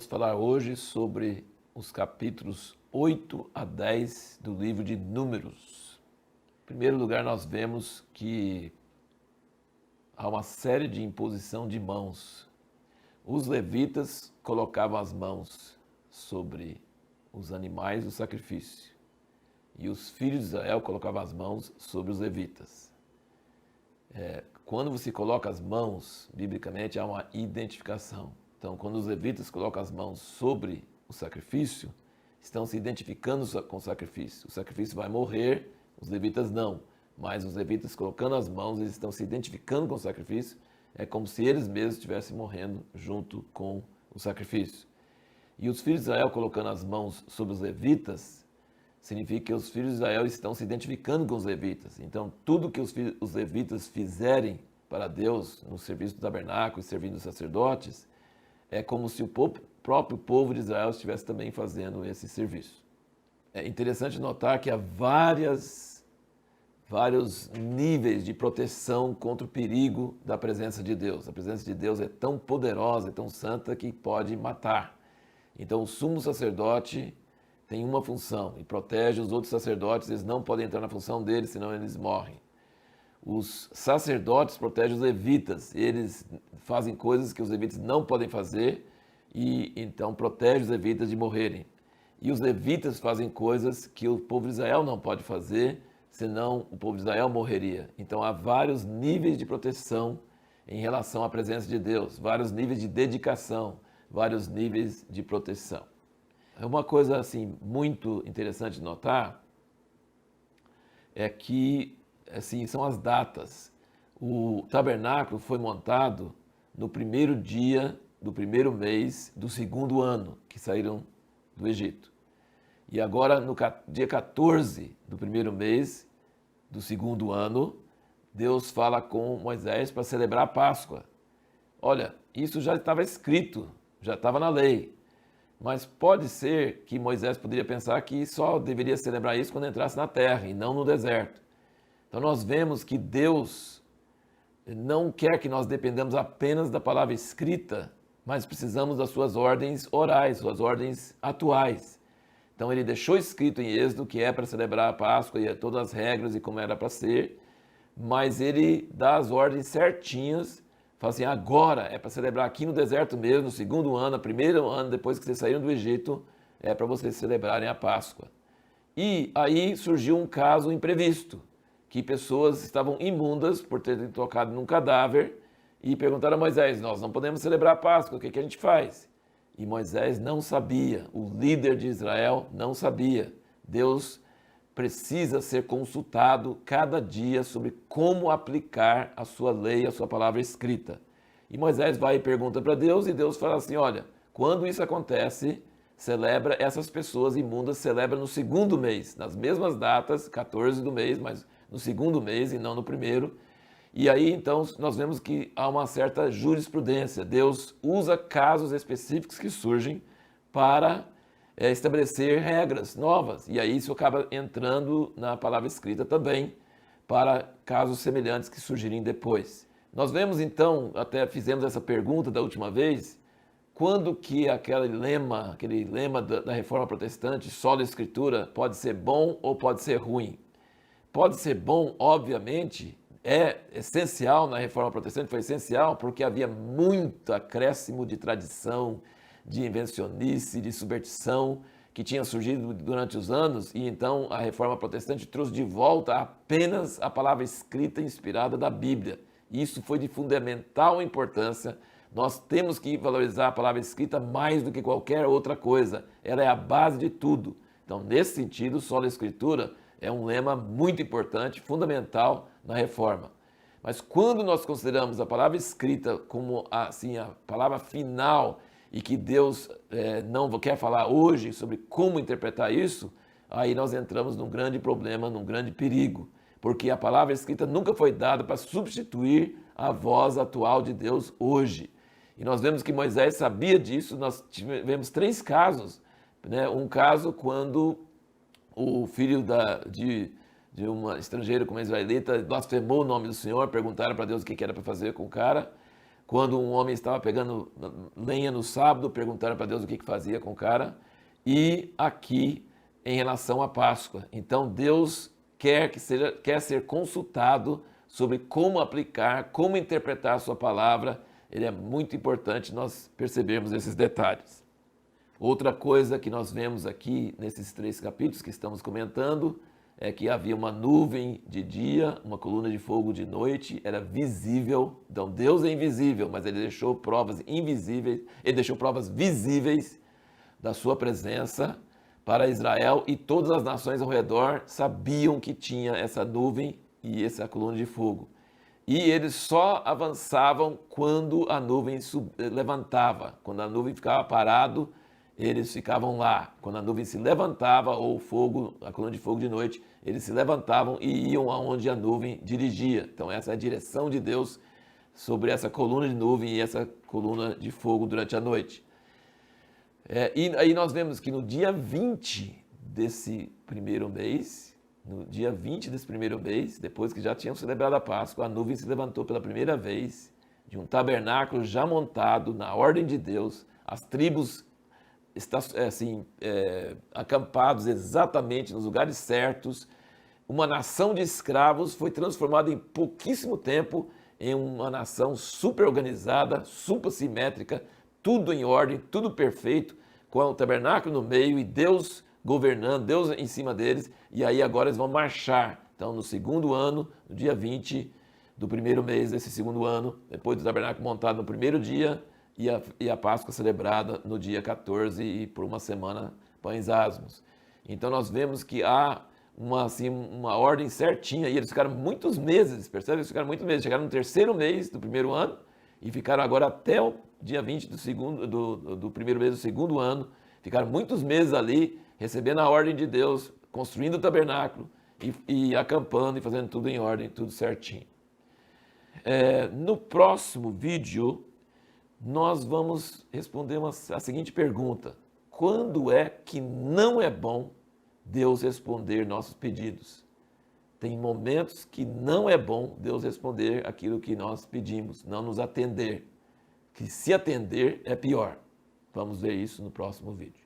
Falar hoje sobre os capítulos 8 a 10 do livro de Números. Em primeiro lugar, nós vemos que há uma série de imposição de mãos. Os levitas colocavam as mãos sobre os animais do sacrifício e os filhos de Israel colocavam as mãos sobre os levitas. Quando você coloca as mãos, biblicamente, há uma identificação. Então, quando os levitas colocam as mãos sobre o sacrifício, estão se identificando com o sacrifício. O sacrifício vai morrer, os levitas não. Mas os levitas colocando as mãos, eles estão se identificando com o sacrifício. É como se eles mesmos estivessem morrendo junto com o sacrifício. E os filhos de Israel colocando as mãos sobre os levitas, significa que os filhos de Israel estão se identificando com os levitas. Então, tudo que os levitas fizerem para Deus no serviço do tabernáculo e servindo os sacerdotes, é como se o próprio povo de Israel estivesse também fazendo esse serviço. É interessante notar que há vários níveis de proteção contra o perigo da presença de Deus. A presença de Deus é tão poderosa, é tão santa que pode matar. Então, o sumo sacerdote tem uma função e protege os outros sacerdotes, eles não podem entrar na função deles, senão eles morrem. Os sacerdotes protegem os levitas, eles fazem coisas que os levitas não podem fazer e então protegem os levitas de morrerem. E os levitas fazem coisas que o povo de Israel não pode fazer, senão o povo de Israel morreria. Então há vários níveis de proteção em relação à presença de Deus, vários níveis de dedicação, vários níveis de proteção. É uma coisa assim muito interessante de notar é que assim são as datas. O tabernáculo foi montado no primeiro dia do primeiro mês do segundo ano que saíram do Egito. E agora no dia 14 do primeiro mês do segundo ano, Deus fala com Moisés para celebrar a Páscoa. Olha, isso já estava escrito, já estava na lei. Mas pode ser que Moisés poderia pensar que só deveria celebrar isso quando entrasse na terra e não no deserto. Então nós vemos que Deus não quer que nós dependamos apenas da palavra escrita, mas precisamos das suas ordens orais, suas ordens atuais. Então ele deixou escrito em Êxodo que é para celebrar a Páscoa e todas as regras e como era para ser, mas ele dá as ordens certinhas. Fala assim, agora é para celebrar aqui no deserto mesmo, no segundo ano, no primeiro ano, depois que vocês saíram do Egito, é para vocês celebrarem a Páscoa. E aí surgiu um caso imprevisto, que pessoas estavam imundas por terem tocado num cadáver e perguntaram a Moisés, nós não podemos celebrar a Páscoa, o que a gente faz? E Moisés não sabia, o líder de Israel não sabia. Deus precisa ser consultado cada dia sobre como aplicar a sua lei, a sua palavra escrita. E Moisés vai e pergunta para Deus, e Deus fala assim, olha, quando isso acontece, celebra, essas pessoas imundas celebram no segundo mês, nas mesmas datas, 14 do mês, mas no segundo mês e não no primeiro. E aí, então, nós vemos que há uma certa jurisprudência. Deus usa casos específicos que surgem para estabelecer regras novas. E aí isso acaba entrando na palavra escrita também para casos semelhantes que surgirem depois. Nós vemos então, até fizemos essa pergunta da última vez, quando que aquele lema da Reforma Protestante, sola Escritura, pode ser bom ou pode ser ruim? Pode ser bom, obviamente, é essencial na Reforma Protestante, foi essencial porque havia muito acréscimo de tradição, de invencionice, de subversão que tinha surgido durante os anos e então a Reforma Protestante trouxe de volta apenas a palavra escrita inspirada da Bíblia. Isso foi de fundamental importância. Nós temos que valorizar a palavra escrita mais do que qualquer outra coisa. Ela é a base de tudo. Então, nesse sentido, sola Escritura é um lema muito importante, fundamental na Reforma. Mas quando nós consideramos a palavra escrita como assim, a palavra final e que Deus não quer falar hoje sobre como interpretar isso, aí nós entramos num grande problema, num grande perigo, porque a palavra escrita nunca foi dada para substituir a voz atual de Deus hoje. E nós vemos que Moisés sabia disso, nós tivemos 3 casos, né? Um caso quando o filho de uma estrangeira com uma israelita blasfemou o nome do Senhor, perguntaram para Deus o que era para fazer com o cara. Quando um homem estava pegando lenha no sábado, perguntaram para Deus o que fazia com o cara. E aqui, em relação à Páscoa. Então, Deus quer ser consultado sobre como aplicar, como interpretar a sua palavra. Ele é muito importante nós percebermos esses detalhes. Outra coisa que nós vemos aqui nesses 3 capítulos que estamos comentando é que havia uma nuvem de dia, uma coluna de fogo de noite, era visível. Então Deus é invisível, mas ele deixou provas invisíveis, ele deixou provas visíveis da sua presença para Israel, e todas as nações ao redor sabiam que tinha essa nuvem e essa coluna de fogo. E eles só avançavam quando a nuvem levantava. Quando a nuvem ficava parado, eles ficavam lá. Quando a nuvem se levantava, ou o fogo, a coluna de fogo de noite, eles se levantavam e iam aonde a nuvem dirigia. Então essa é a direção de Deus sobre essa coluna de nuvem e essa coluna de fogo durante a noite. E aí nós vemos que no dia 20 desse primeiro mês, depois que já tinham celebrado a Páscoa, a nuvem se levantou pela primeira vez de um tabernáculo já montado na ordem de Deus, as tribos acampados exatamente nos lugares certos. Uma nação de escravos foi transformada em pouquíssimo tempo em uma nação super organizada, super simétrica, tudo em ordem, tudo perfeito, com o tabernáculo no meio e Deus governando, Deus em cima deles, e aí agora eles vão marchar. Então, no segundo ano, no dia 20 do primeiro mês desse segundo ano, depois do tabernáculo montado no primeiro dia, e a Páscoa celebrada no dia 14 e por uma semana pães asmos. Então nós vemos que há uma ordem certinha, e eles ficaram muitos meses, percebe? Eles ficaram muitos meses, chegaram no terceiro mês do primeiro ano, e ficaram agora até o dia 20 do primeiro mês do segundo ano, ficaram muitos meses ali, recebendo a ordem de Deus, construindo o tabernáculo, e acampando e fazendo tudo em ordem, tudo certinho. No próximo vídeo, nós vamos responder a seguinte pergunta: quando é que não é bom Deus responder nossos pedidos? Tem momentos que não é bom Deus responder aquilo que nós pedimos, não nos atender. Que se atender é pior. Vamos ver isso no próximo vídeo.